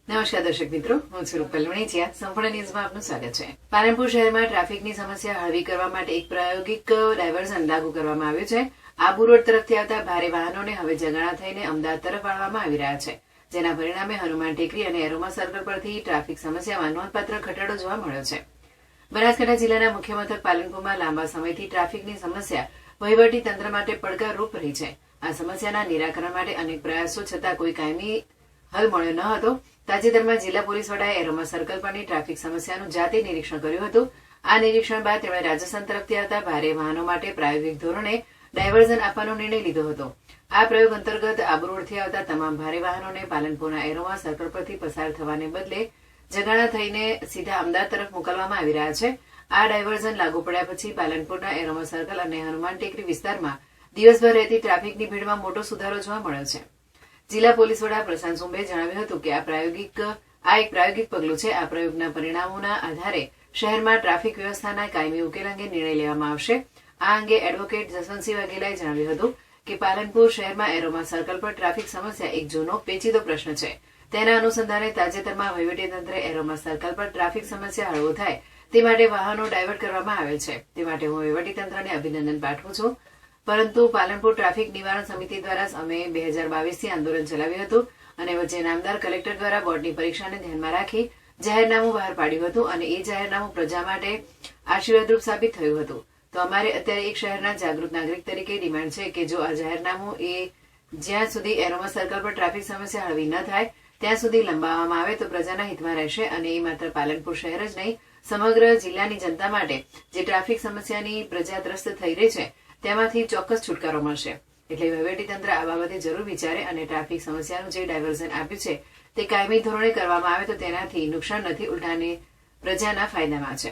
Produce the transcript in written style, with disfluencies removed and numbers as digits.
નમસ્કાર દર્શક મિત્રો, હું છું રૂપલ વણેચિયા. સંપૂર્ણ ન્યૂઝમાં આપનું સ્વાગત છે. પાલનપુર શહેરમાં ટ્રાફિકની સમસ્યા હળવી કરવા માટે એક પ્રાયોગિક ડાયવર્ઝન લાગુ કરવામાં આવ્યું છે. આબુ રોડ તરફથી આવતા ભારે વાહનોને હવે જગાણા થઈને અમદાવાદ તરફ વાળવામાં આવી રહ્યા છે, જેના પરિણામે હનુમાન ટેકરી અને એરોમા સર્કલ પરથી ટ્રાફિક સમસ્યામાં નોંધપાત્ર ઘટાડો જોવા મળ્યો છે. બનાસકાંઠા જિલ્લાના મુખ્ય મથક પાલનપુરમાં લાંબા સમયથી ટ્રાફિકની સમસ્યા વહીવટી તંત્ર માટે પડકારરૂપ રહી છે. આ સમસ્યાના નિરાકરણ માટે અનેક પ્રયાસો છતાં કોઈ કાયમી હલ મળ્યો ન હતો. તાજેતરમાં જિલ્લા પોલીસ વડાએ એરોમા સર્કલ પરની ટ્રાફિક સમસ્યાનું જાતે નિરીક્ષણ કર્યું હતું. આ નિરીક્ષણ બાદ તેમણે રાજસ્થાન તરફથી આવતા ભારે વાહનો માટે પ્રાયોગિક ધોરણે ડાયવર્ઝન આપવાનો નિર્ણય લીધો હતો. આ પ્રયોગ અંતર્ગત આબુ રોડથી આવતા તમામ ભારે વાહનોને પાલનપુરના એરોમા સર્કલ પરથી પસાર થવાને બદલે જગાણા થઈને સીધા અમદાવાદ તરફ મોકલવામાં આવી રહ્યા છે. આ ડાયવર્ઝન લાગુ પડ્યા પછી પાલનપુરના એરોમા સર્કલ અને હનુમાન ટેકરી વિસ્તારમાં દિવસભર રહેતી ટ્રાફિકની ભીડમાં મોટો સુધારો જોવા મળ્યો છે. જિલ્લા પોલીસ વડા પ્રશાંત સુંબે જણાવ્યું હતું કે આ એક પ્રાયોગિક પગલું છે. આ પ્રયોગના પરિણામોના આધારે શહેરમાં ટ્રાફિક વ્યવસ્થાના કાયમી ઉકેલ અંગે નિર્ણય લેવામાં આવશે. આ અંગે એડવોકેટ જસવંતસિંહ વાઘેલાએ જણાવ્યું હતું કે પાલનપુર શહેરમાં એરોમા સર્કલ પર ટ્રાફિક સમસ્યા એક જૂનો પેચીદો પ્રશ્ન છે. તેના અનુસંધાને તાજેતરમાં વહીવટીતંત્રે એરોમા સર્કલ પર ટ્રાફિક સમસ્યા હળવો થાય તે માટે વાહનો ડાયવર્ટ કરવામાં આવેલ છે. તે માટે હું વહીવટીતંત્રને અભિનંદન પાઠવું છું. પરંતુ પાલનપુર ટ્રાફિક નિવારણ સમિતિ દ્વારા અમે 2022થી આંદોલન ચલાવ્યું હતું અને વચ્ચે નામદાર કલેક્ટર દ્વારા બોર્ડની પરીક્ષાને ધ્યાનમાં રાખી જાહેરનામું બહાર પાડ્યું હતું અને એ જાહેરનામું પ્રજા માટે આશીર્વાદરૂપ સાબિત થયું હતું. તો અમારે અત્યારે એક શહેરના જાગૃત નાગરિક તરીકે ડિમાન્ડ છે કે જો આ જાહેરનામું જ્યાં સુધી એરોમા સર્કલ પર ટ્રાફિક સમસ્યા હળવી ન થાય ત્યાં સુધી લંબાવવામાં આવે તો પ્રજાના હિતમાં રહેશે અને એ માત્ર પાલનપુર શહેર જ નહીં, સમગ્ર જિલ્લાની જનતા માટે જે ટ્રાફિક સમસ્યાની પ્રજા ત્રસ્ત થઈ રહી છે તેમાંથી ચોક્કસ છુટકારો મળશે. એટલે વહીવટીતંત્ર આ બાબતે જરૂર વિચારે અને ટ્રાફિક સમસ્યાનું જે ડાયવર્ઝન આપ્યું છે તે કાયમી ધોરણે કરવામાં આવે તો તેનાથી નુકસાન નથી, ઉલટાને પ્રજાના ફાયદામાં છે.